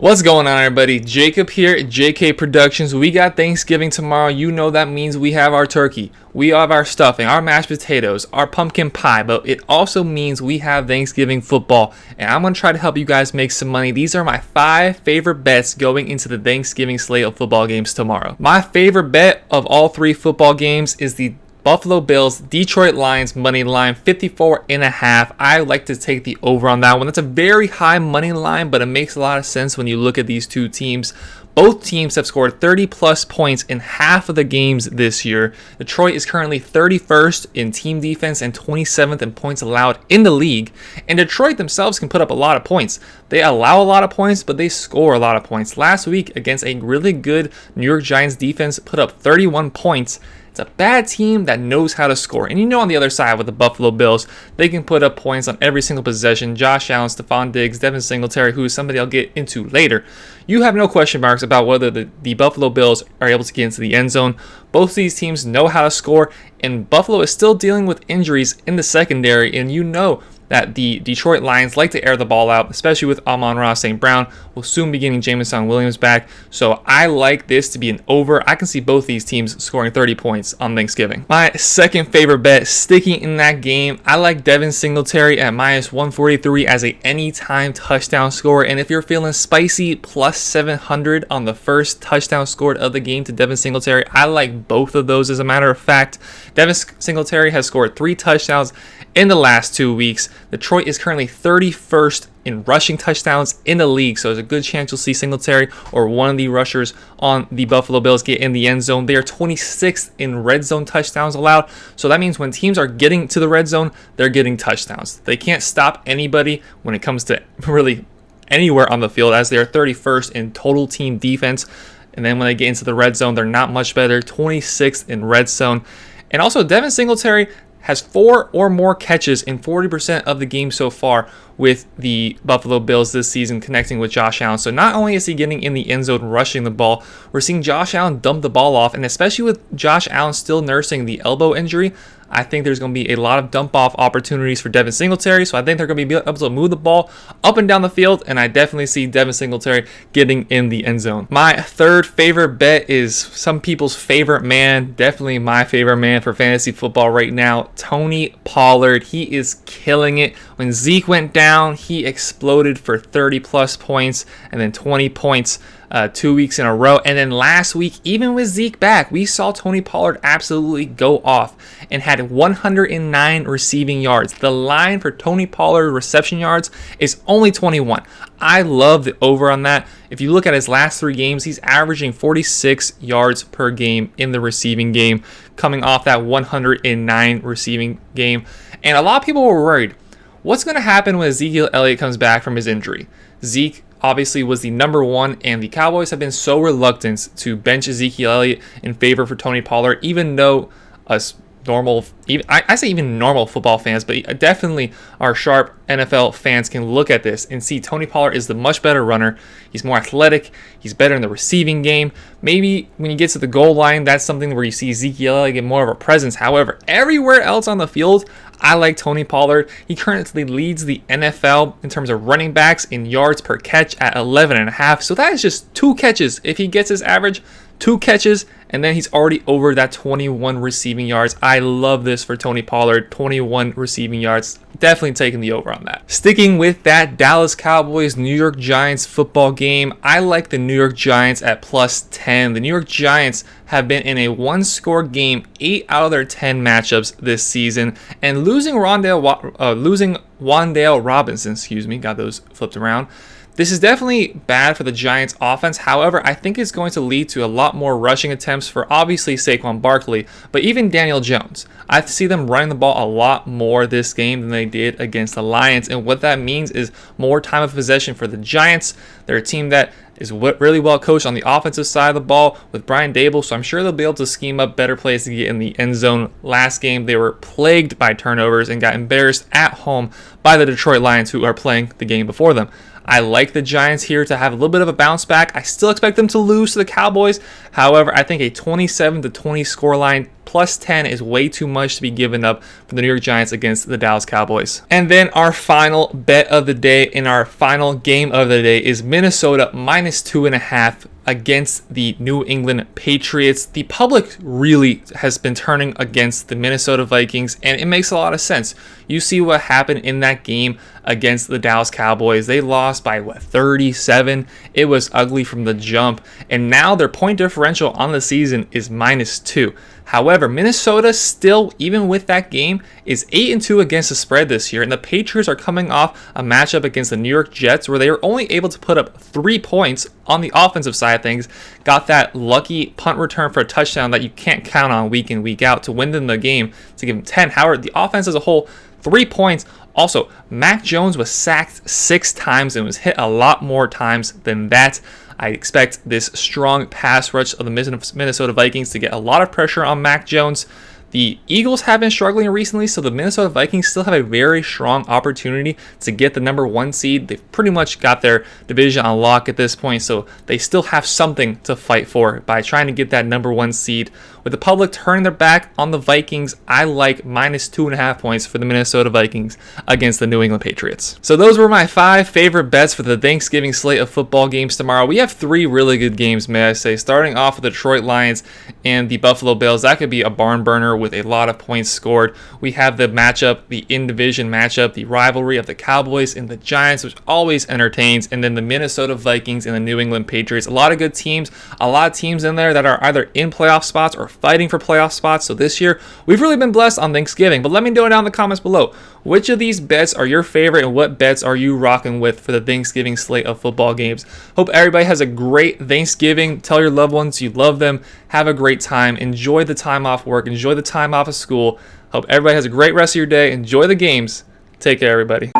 What's going on, everybody? Jacob here at JK Productions. We got Thanksgiving tomorrow. You know that means we have our turkey, we have our stuffing, our mashed potatoes, our pumpkin pie, but it also means we have Thanksgiving football, and I'm going to try to help you guys make some money. These are my 5 favorite bets going into the Thanksgiving slate of football games tomorrow. My favorite bet of all 3 football games is the Buffalo Bills, Detroit Lions money line, 54.5. I like to take the over on that one. That's a very high money line, but it makes a lot of sense when you look at these two teams. Both teams have scored 30 plus points in half of the games this year. Detroit is currently 31st in team defense and 27th in points allowed in the league. And Detroit themselves can put up a lot of points. They allow a lot of points, but they score a lot of points. Last week against a really good New York Giants defense, put up 31 points. It's a bad team that knows how to score. And you know, on the other side with the Buffalo Bills, they can put up points on every single possession. Josh Allen, Stephon Diggs, Devin Singletary, who is somebody I'll get into later. You have no question marks about whether the Buffalo Bills are able to get into the end zone. Both these teams know how to score, and Buffalo is still dealing with injuries in the secondary, and you know that the Detroit Lions like to air the ball out, especially with Amon-Ra St. Brown. We'll soon be getting Jameson Williams back, so I like this to be an over. I can see both these teams scoring 30 points on Thanksgiving. My second favorite bet, sticking in that game, I like Devin Singletary at minus 143 as a anytime touchdown scorer, and if you're feeling spicy, plus 700 on the first touchdown scored of the game to Devin Singletary. I like both of those. As a matter of fact, Devin Singletary has scored 3 touchdowns in the last 2 weeks. Detroit is currently 31st in rushing touchdowns in the league, so there's a good chance you'll see Singletary or one of the rushers on the Buffalo Bills get in the end zone. They are 26th in red zone touchdowns allowed, so that means when teams are getting to the red zone, they're getting touchdowns. They can't stop anybody when it comes to really anywhere on the field, as they are 31st in total team defense. And then when they get into the red zone, they're not much better, 26th in red zone. And also, Devin Singletary has 4 or more catches in 40% of the game so far with the Buffalo Bills this season, connecting with Josh Allen. So not only is he getting in the end zone rushing the ball, we're seeing Josh Allen dump the ball off, and especially with Josh Allen still nursing the elbow injury, I think there's going to be a lot of dump-off opportunities for Devin Singletary, so I think they're going to be able to move the ball up and down the field, and I definitely see Devin Singletary getting in the end zone. My third favorite bet is some people's favorite man, definitely my favorite man for fantasy football right now, Tony Pollard. He is killing it. When Zeke went down, he exploded for 30-plus points and then 20 points 2 weeks in a row. And then last week, even with Zeke back, we saw Tony Pollard absolutely go off and had 109 receiving yards. The line for Tony Pollard reception yards is only 21. I love the over on that. If you look at his last 3 games, he's averaging 46 yards per game in the receiving game, coming off that 109 receiving game. And a lot of people were worried, what's going to happen when Ezekiel Elliott comes back from his injury? Zeke obviously was the number 1, and the Cowboys have been so reluctant to bench Ezekiel Elliott in favor for Tony Pollard, even though us normal, I say even normal football fans, but definitely our sharp NFL fans can look at this and see Tony Pollard is the much better runner. He's more athletic. He's better in the receiving game. Maybe when you get to the goal line, that's something where you see Ezekiel Elliott get more of a presence. However, everywhere else on the field, I like Tony Pollard. He currently leads the NFL in terms of running backs in yards per catch at 11.5. So that is just 2 catches. If he gets his average, 2 catches, and then he's already over that 21 receiving yards. I love this for Tony Pollard, 21 receiving yards. Definitely taking the over on that. Sticking with that Dallas Cowboys New York Giants football game, I like the New York Giants at plus 10. The New York Giants have been in a 1-score game 8 out of their 10 matchups this season, and losing Wan'Dale Robinson, got those flipped around. This is definitely bad for the Giants offense. However, I think it's going to lead to a lot more rushing attempts for obviously Saquon Barkley, but even Daniel Jones. I see them running the ball a lot more this game than they did against the Lions, and what that means is more time of possession for the Giants. They're a team that is really well coached on the offensive side of the ball with Brian Daboll, so I'm sure they'll be able to scheme up better plays to get in the end zone. Last game, they were plagued by turnovers and got embarrassed at home by the Detroit Lions, who are playing the game before them. I like the Giants here to have a little bit of a bounce back. I still expect them to lose to the Cowboys. However, I think a 27-20 scoreline plus 10 is way too much to be given up for the New York Giants against the Dallas Cowboys. And then our final bet of the day in our final game of the day is Minnesota minus 2.5 against the New England Patriots. The public really has been turning against the Minnesota Vikings, and it makes a lot of sense. You see what happened in that game against the Dallas Cowboys. They lost by 37. It was ugly from the jump, and now their point differential on the season is -2. However, Minnesota still, even with that game, is 8-2 against the spread this year, and the Patriots are coming off a matchup against the New York Jets where they were only able to put up 3 points on the offensive side of things. Got that lucky punt return for a touchdown that you can't count on week in, week out to win them the game, to give them 10. However, the offense as a whole, 3 points. Also, Mac Jones was sacked 6 times and was hit a lot more times than that. I expect this strong pass rush of the Minnesota Vikings to get a lot of pressure on Mac Jones. The Eagles have been struggling recently, so the Minnesota Vikings still have a very strong opportunity to get the number 1 seed. They've pretty much got their division on lock at this point, so they still have something to fight for by trying to get that number 1 seed. With the public turning their back on the Vikings, I like minus 2.5 points for the Minnesota Vikings against the New England Patriots. So those were my 5 favorite bets for the Thanksgiving slate of football games tomorrow. We have 3 really good games, may I say, starting off with the Detroit Lions and the Buffalo Bills. That could be a barn burner with a lot of points scored. We have the matchup, the in-division matchup, the rivalry of the Cowboys and the Giants, which always entertains, and then the Minnesota Vikings and the New England Patriots. A lot of good teams, a lot of teams in there that are either in playoff spots or fighting for playoff spots. So this year, we've really been blessed on Thanksgiving. But let me know down in the comments below, which of these bets are your favorite and what bets are you rocking with for the Thanksgiving slate of football games? Hope everybody has a great Thanksgiving. Tell your loved ones you love them. Have a great time. Enjoy the time off work. Enjoy the time off of school. Hope everybody has a great rest of your day. Enjoy the games. Take care, everybody.